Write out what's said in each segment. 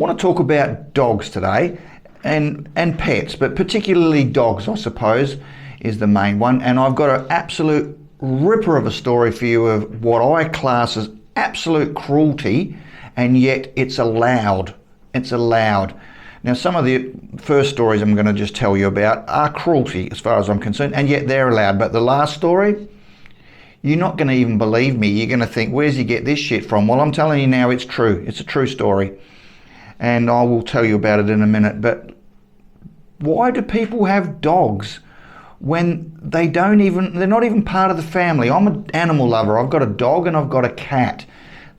I want to talk about dogs today and pets, but particularly dogs, I suppose, is the main one. And I've got an absolute ripper of a story for you of what I class as absolute cruelty, and yet it's allowed. It's allowed. Now, some of the first stories I'm going to just tell you about are cruelty as far as I'm concerned, and yet they're allowed. But the last story, you're not going to even believe me. You're going to think, where's he get this shit from? Well, I'm telling you now, it's true. It's a true story. And I will tell you about it in a minute. But why do people have dogs when they're not even part of the family? I'm an animal lover. I've got a dog and I've got a cat.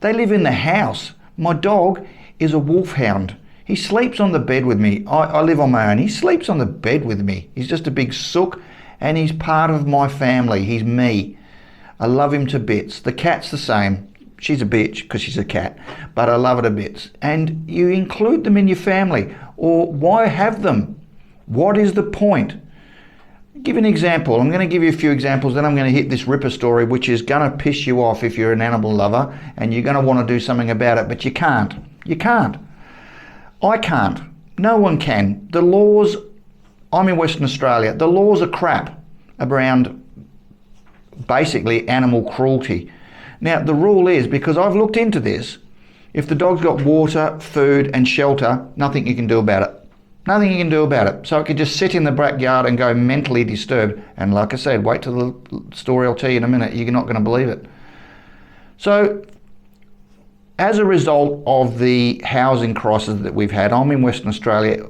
They live in the house. My dog is a wolfhound. He sleeps on the bed with me. I live on my own. He sleeps on the bed with me. He's just a big sook and he's part of my family. He's me. I love him to bits. The cat's the same. She's a bitch because she's a cat, but I love her to bits. And you include them in your family, or why have them? What is the point? Give an example. I'm going to give you a few examples, then I'm going to hit this ripper story, which is going to piss you off if you're an animal lover and you're going to want to do something about it, but you can't. You can't. I can't. No one can. The laws, I'm in Western Australia, the laws are crap around basically animal cruelty. Now, the rule is, because I've looked into this, if the dog's got water, food and shelter, nothing you can do about it. Nothing you can do about it. So it could just sit in the backyard and go mentally disturbed. And like I said, wait till the story I'll tell you in a minute. You're not going to believe it. So as a result of the housing crisis that we've had, I'm in Western Australia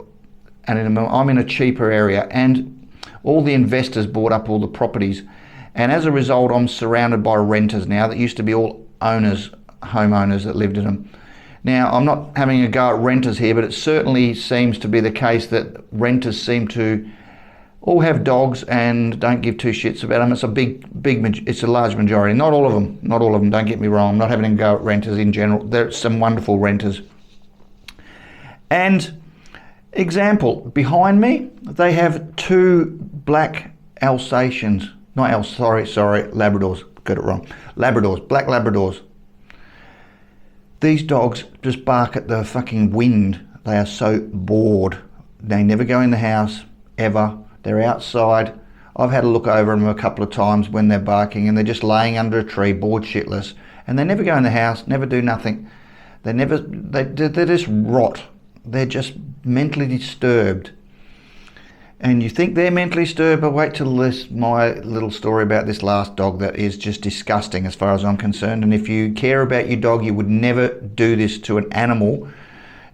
and I'm in a cheaper area, and all the investors bought up all the properties. And as a result, I'm surrounded by renters now that used to be all owners, homeowners that lived in them. Now, I'm not having a go at renters here, but it certainly seems to be the case that renters seem to all have dogs and don't give two shits about them. It's a large majority. Not all of them, don't get me wrong. I'm not having a go at renters in general. There's some wonderful renters. And example, behind me, they have two black Alsatians. Labradors. Got it wrong. Labradors, black Labradors. These dogs just bark at the fucking wind. They are so bored. They never go in the house, ever. They're outside. I've had a look over them a couple of times when they're barking, and they're just laying under a tree, bored shitless. And they never go in the house, never do nothing. They just rot. They're just mentally disturbed. And you think they're mentally disturbed, but wait till my little story about this last dog that is just disgusting as far as I'm concerned. And if you care about your dog, you would never do this to an animal.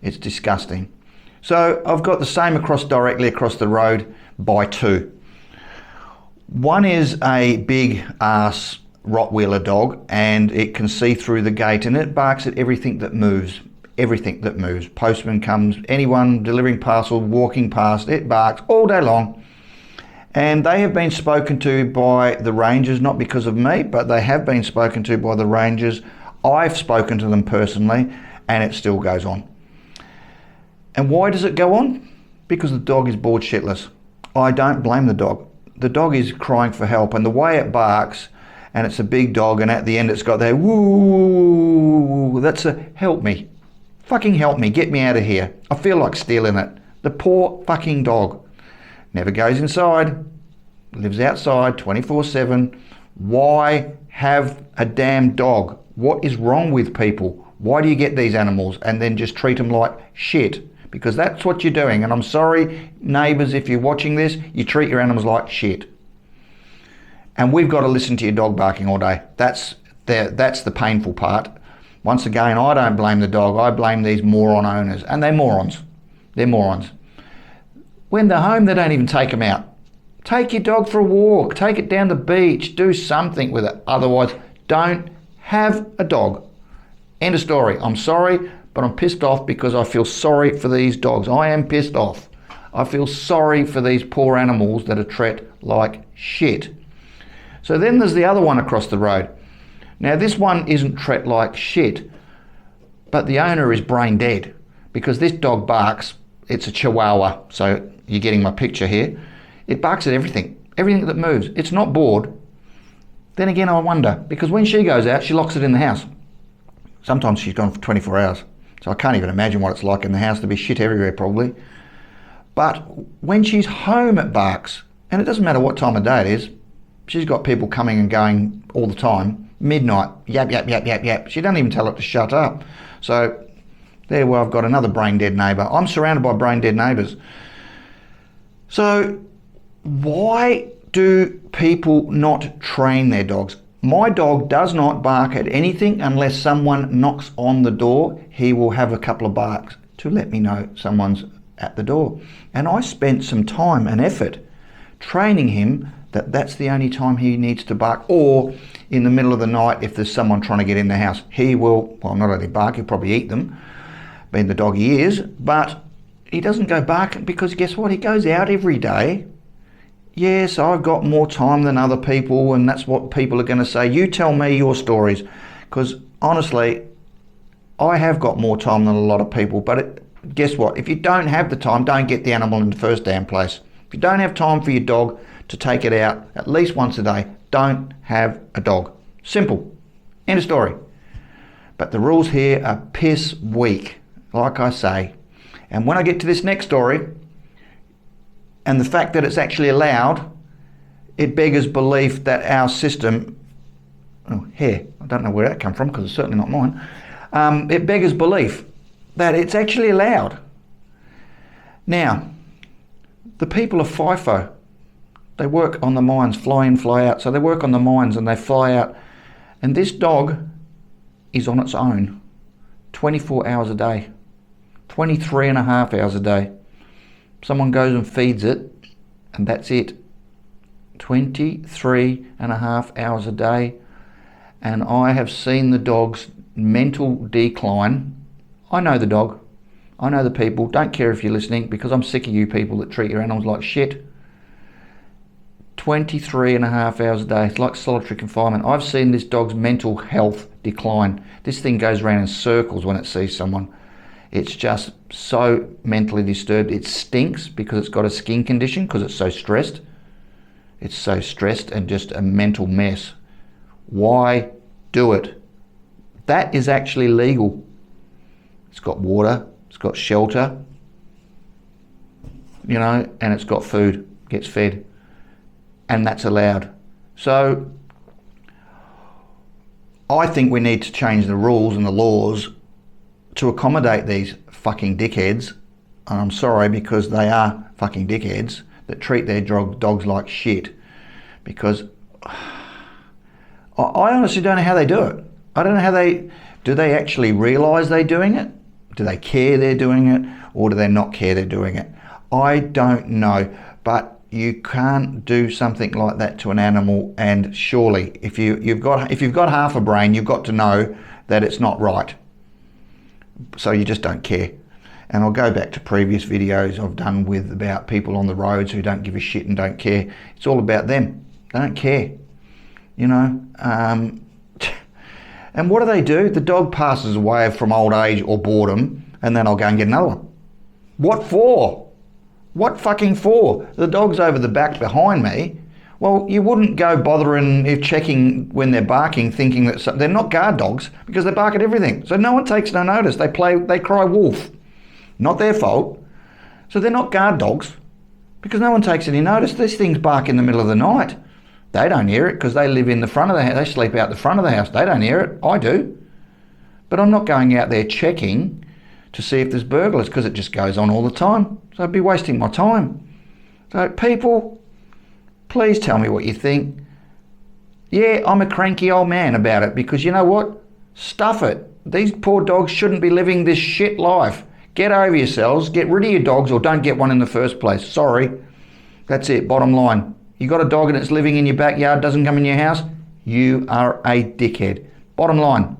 It's disgusting. So I've got the same directly across the road by two. One is a big ass Rottweiler dog, and it can see through the gate, and it barks at everything that moves. Everything that moves. Postman comes, anyone delivering parcel, walking past, it barks all day long. And they have been spoken to by the rangers, not because of me, but they have been spoken to by the rangers. I've spoken to them personally, and it still goes on. And why does it go on? Because the dog is bored shitless. I don't blame the dog. The dog is crying for help, and the way it barks, and it's a big dog, and at the end it's got that woo, that's a help me. Fucking help me, get me out of here. I feel like stealing it. The poor fucking dog. Never goes inside, lives outside 24/7. Why have a damn dog? What is wrong with people? Why do you get these animals and then just treat them like shit? Because that's what you're doing. And I'm sorry, neighbours, if you're watching this, you treat your animals like shit. And we've got to listen to your dog barking all day. That's the painful part. Once again, I don't blame the dog. I blame these moron owners. And they're morons. They're morons. When they're home, they don't even take them out. Take your dog for a walk. Take it down the beach. Do something with it. Otherwise, don't have a dog. End of story. I'm sorry, but I'm pissed off because I feel sorry for these dogs. I am pissed off. I feel sorry for these poor animals that are treated like shit. So then there's the other one across the road. Now this one isn't treated like shit, but the owner is brain dead because this dog barks. It's a Chihuahua, so you're getting my picture here. It barks at everything that moves. It's not bored. Then again, I wonder, because when she goes out, she locks it in the house. Sometimes she's gone for 24 hours. So I can't even imagine what it's like in the house. There'd be shit everywhere probably. But when she's home it barks. And it doesn't matter what time of day it is. She's got people coming and going all the time. Midnight, yap, yap, yap, yap, yap. She doesn't even tell it to shut up. So there I've got another brain dead neighbour. I'm surrounded by brain dead neighbours. So why do people not train their dogs? My dog does not bark at anything unless someone knocks on the door. He will have a couple of barks to let me know someone's at the door. And I spent some time and effort training him that that's the only time he needs to bark, or in the middle of the night if there's someone trying to get in the house. He will, well, not only bark, he'll probably eat them, being the dog he is, but he doesn't go barking because guess what? He goes out every day. Yes, I've got more time than other people, and that's what people are going to say. You tell me your stories, because honestly, I have got more time than a lot of people, but guess what? If you don't have the time, don't get the animal in the first damn place. If you don't have time for your dog to take it out at least once a day, don't have a dog. Simple. End of story. But the rules here are piss weak, like I say. And when I get to this next story, and the fact that it's actually allowed, it beggars belief that our system, hair, I don't know where that come from because it's certainly not mine. It beggars belief that it's actually allowed. Now, the people of FIFO, they work on the mines, fly in, fly out. So they work on the mines and they fly out. And this dog is on its own 24 hours a day, 23 and a half hours a day. Someone goes and feeds it, and that's it. 23 and a half hours a day. And I have seen the dog's mental decline. I know the dog. I know the people. Don't care if you're listening, because I'm sick of you people that treat your animals like shit. 23 and a half hours a day. It's like solitary confinement. I've seen this dog's mental health decline. This thing goes around in circles when it sees someone. It's just so mentally disturbed. It stinks because it's got a skin condition, because it's so stressed. It's so stressed and just a mental mess. Why do it? That is actually legal. It's got water, it's got shelter, you know, and it's got food, gets fed, and that's allowed. So I think we need to change the rules and the laws to accommodate these fucking dickheads. And I'm sorry, because they are fucking dickheads that treat their dogs like shit. Because I honestly don't know how they do it. I don't know how do they actually realise they're doing it? Do they care they're doing it? Or do they not care they're doing it? I don't know. But you can't do something like that to an animal, and surely if you've got half a brain, you've got to know that it's not right. So you just don't care. And I'll go back to previous videos I've done with about people on the roads who don't give a shit and don't care. It's all about them. They don't care, you know. And what do? The dog passes away from old age or boredom, and then I'll go and get another one. What for? What fucking for? The dog's over the back behind me. Well, you wouldn't go bothering if checking when they're barking, thinking that they're not guard dogs, because they bark at everything. So no one takes no notice. They cry wolf. Not their fault. So they're not guard dogs, because no one takes any notice. These things bark in the middle of the night. They don't hear it because they live in the front of the house. They sleep out the front of the house. They don't hear it. I do. But I'm not going out there checking to see if there's burglars, because it just goes on all the time. So I'd be wasting my time. So people, please tell me what you think. Yeah, I'm a cranky old man about it, because you know what? Stuff it. These poor dogs shouldn't be living this shit life. Get over yourselves. Get rid of your dogs, or don't get one in the first place. Sorry. That's it. Bottom line. You got a dog and it's living in your backyard, doesn't come in your house, you are a dickhead. Bottom line.